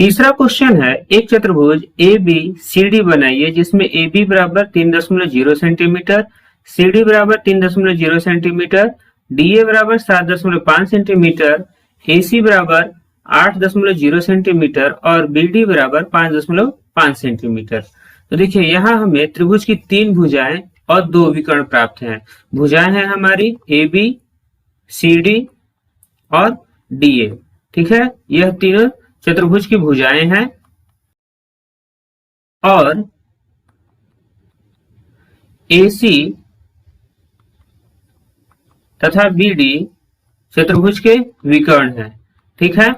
तीसरा क्वेश्चन है, एक चतुर्भुज ए बी सी डी बनाइए जिसमें ए बी बराबर 3.0 सेंटीमीटर, सी डी बराबर 3.0 सेंटीमीटर, डी ए बराबर 7.5 सेंटीमीटर, ए सी बराबर 8.0 सेंटीमीटर और बी डी बराबर 5.5 सेंटीमीटर। तो देखिए यहाँ हमें त्रिभुज की 3 भुजाएं और 2 विकर्ण प्राप्त हैं। भुजाएं हैं हमारी ए बी, सी डी और डी ए। ठीक है, यह तीनों चतुर्भुज की भुजाएं हैं और AC तथा BD चतुर्भुज के विकर्ण हैं। ठीक है,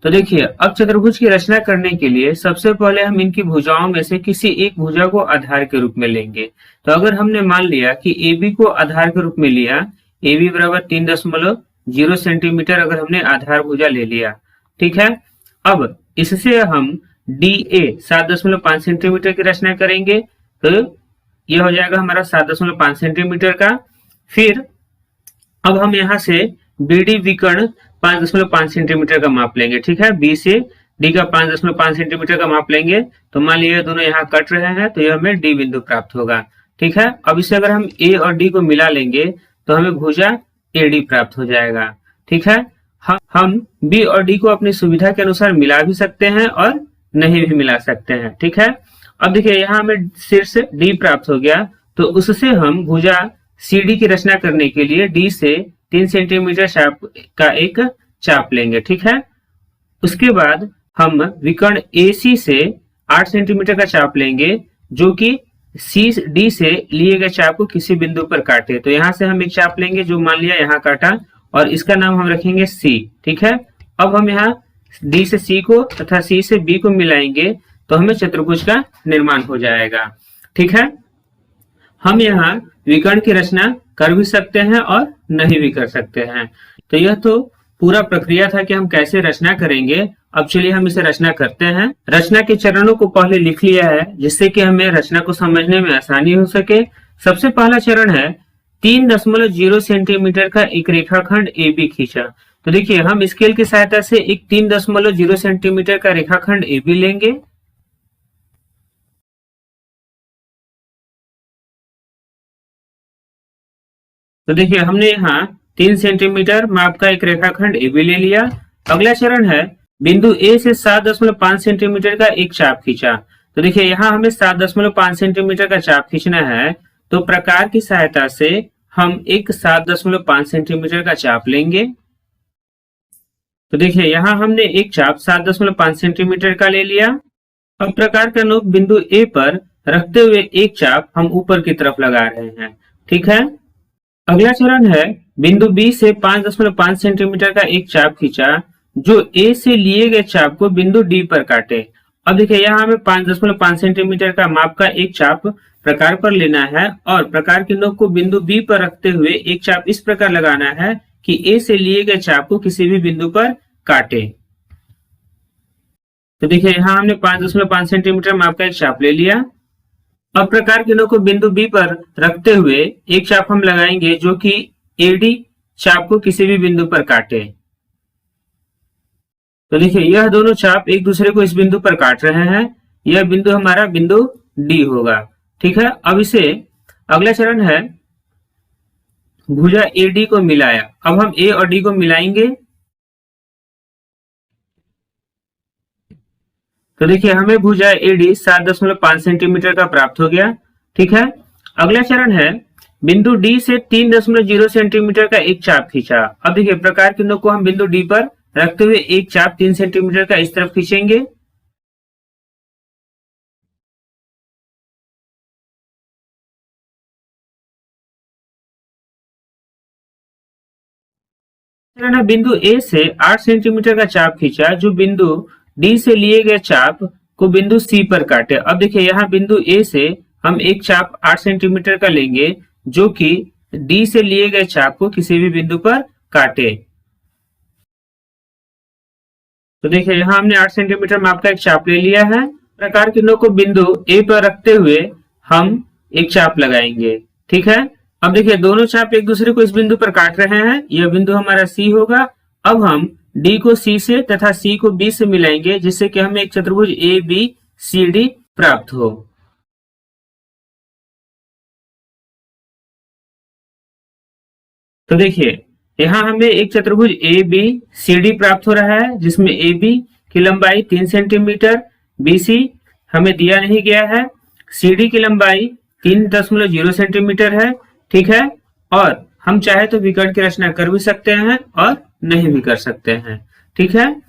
तो देखिए अब चतुर्भुज की रचना करने के लिए सबसे पहले हम इनकी भुजाओं में से किसी एक भुजा को आधार के रूप में लेंगे। तो अगर हमने मान लिया कि AB को आधार के रूप में लिया, AB बराबर 3.0 सेंटीमीटर अगर हमने आधार भुजा ले लिया। ठीक है, अब इससे हम DA 7.5 सेंटीमीटर की रचना करेंगे, तो यह हो जाएगा हमारा 7.5 सेंटीमीटर का। फिर अब हम यहाँ से BD विकर्ण 5.5 सेंटीमीटर का माप लेंगे। ठीक है, B से D का 5.5 सेंटीमीटर का माप लेंगे। तो मान लीजिए दोनों यहाँ कट रहे हैं तो यह हमें D बिंदु प्राप्त होगा। ठीक है, अब इसे अगर हम A और D को मिला लेंगे तो हमें भुजा AD प्राप्त हो जाएगा। ठीक है, हम B और D को अपनी सुविधा के अनुसार मिला भी सकते हैं और नहीं भी मिला सकते हैं। ठीक है, अब देखिए यहाँ हमें शीर्ष D प्राप्त हो गया, तो उससे हम भुजा CD की रचना करने के लिए D से 3 सेंटीमीटर चाप का एक चाप लेंगे। ठीक है, उसके बाद हम विकर्ण AC से 8 सेंटीमीटर का चाप लेंगे जो कि D से लिए गए चाप को किसी बिंदु पर काटे। तो यहाँ से हम एक चाप लेंगे जो मान लिया यहाँ काटा और इसका नाम हम रखेंगे C। ठीक है, अब हम यहाँ D से C को तथा C से B को मिलाएंगे तो हमें चतुर्भुज का निर्माण हो जाएगा। ठीक है, हम यहाँ विकर्ण की रचना कर भी सकते हैं और नहीं भी कर सकते हैं। तो यह तो पूरा प्रक्रिया था कि हम कैसे रचना करेंगे। अब चलिए हम इसे रचना करते हैं। रचना के चरणों को पहले लिख लिया है जिससे कि हमें रचना को समझने में आसानी हो सके। सबसे पहला चरण है 3.0 सेंटीमीटर का एक रेखाखंड AB खींचा। तो देखिए हम स्केल की सहायता से एक 3.0 सेंटीमीटर का रेखाखंड AB लेंगे। तो देखिए हमने यहाँ 3 सेंटीमीटर माप का एक रेखाखंड AB ले लिया। अगला चरण है बिंदु A से 7.5 सेंटीमीटर का एक चाप खींचा। तो देखिए यहाँ हमें 7.5 सेंटीमीटर का चाप खींचना है, तो प्रकार की सहायता से हम एक 7.5 सेंटीमीटर का चाप लेंगे। तो देखिए यहाँ हमने एक चाप 7.5 सेंटीमीटर का ले लिया। अब प्रकार का नोक बिंदु A पर रखते हुए एक चाप हम ऊपर की तरफ लगा रहे हैं। ठीक है, अगला चरण है बिंदु B से 5.5 सेंटीमीटर का एक चाप खींचा जो A से लिए गए चाप को बिंदु D पर काटे। अब देखिए यहाँ हमें 5.5 सेंटीमीटर का माप का एक चाप प्रकार पर लेना है और प्रकार की नोक को बिंदु B पर रखते हुए एक चाप इस प्रकार लगाना है कि A से लिए गए चाप को किसी भी बिंदु पर काटे। तो देखिए यहाँ हमने 5.5 सेंटीमीटर माप का एक चाप ले लिया। अब प्रकार की नोक को बिंदु B पर रखते हुए एक चाप हम लगाएंगे जो कि AD चाप को किसी भी बिंदु पर काटे। तो देखिए यह दोनों चाप एक दूसरे को इस बिंदु पर काट रहे हैं। यह बिंदु हमारा बिंदु D होगा। ठीक है, अब इसे अगला चरण है भुजा AD को मिलाया। अब हम A और D को मिलाएंगे। तो देखिए हमें भुजा AD 7.5 सेंटीमीटर का प्राप्त हो गया। ठीक है, अगला चरण है बिंदु D से 3.0 सेंटीमीटर का एक चाप खींचा। अब देखिए प्रकार की नोक को हम बिंदु D पर रखते हुए एक चाप 3 सेंटीमीटर का इस तरफ खींचेंगे। बिंदु A से 8 सेंटीमीटर का चाप खींचा जो बिंदु D से लिए गए चाप को बिंदु C पर काटे। अब देखिए यहाँ बिंदु A से हम एक चाप 8 सेंटीमीटर का लेंगे जो कि D से लिए गए चाप को किसी भी बिंदु पर काटे। तो देखिए यहाँ हमने 8 सेंटीमीटर माप का एक चाप ले लिया है। प्रकार की नोक को बिंदु A पर रखते हुए हम एक चाप लगाएंगे। ठीक है, अब देखिए दोनों चाप एक दूसरे को इस बिंदु पर काट रहे हैं। यह बिंदु हमारा C होगा। अब हम डी को सी से तथा सी को बी से मिलाएंगे, जिससे कि हमें एक चतुर्भुज ए बी सी डी प्राप्त हो। तो देखिए यहाँ हमें एक चतुर्भुज ए बी सी डी प्राप्त हो रहा है, जिसमें ए बी की लंबाई 3 सेंटीमीटर, बी सी हमें दिया नहीं गया है, सी डी की लंबाई 3.0 सेंटीमीटर है। ठीक है, और हम चाहे तो विकर्ण की रचना कर भी सकते हैं और नहीं भी कर सकते हैं। ठीक है।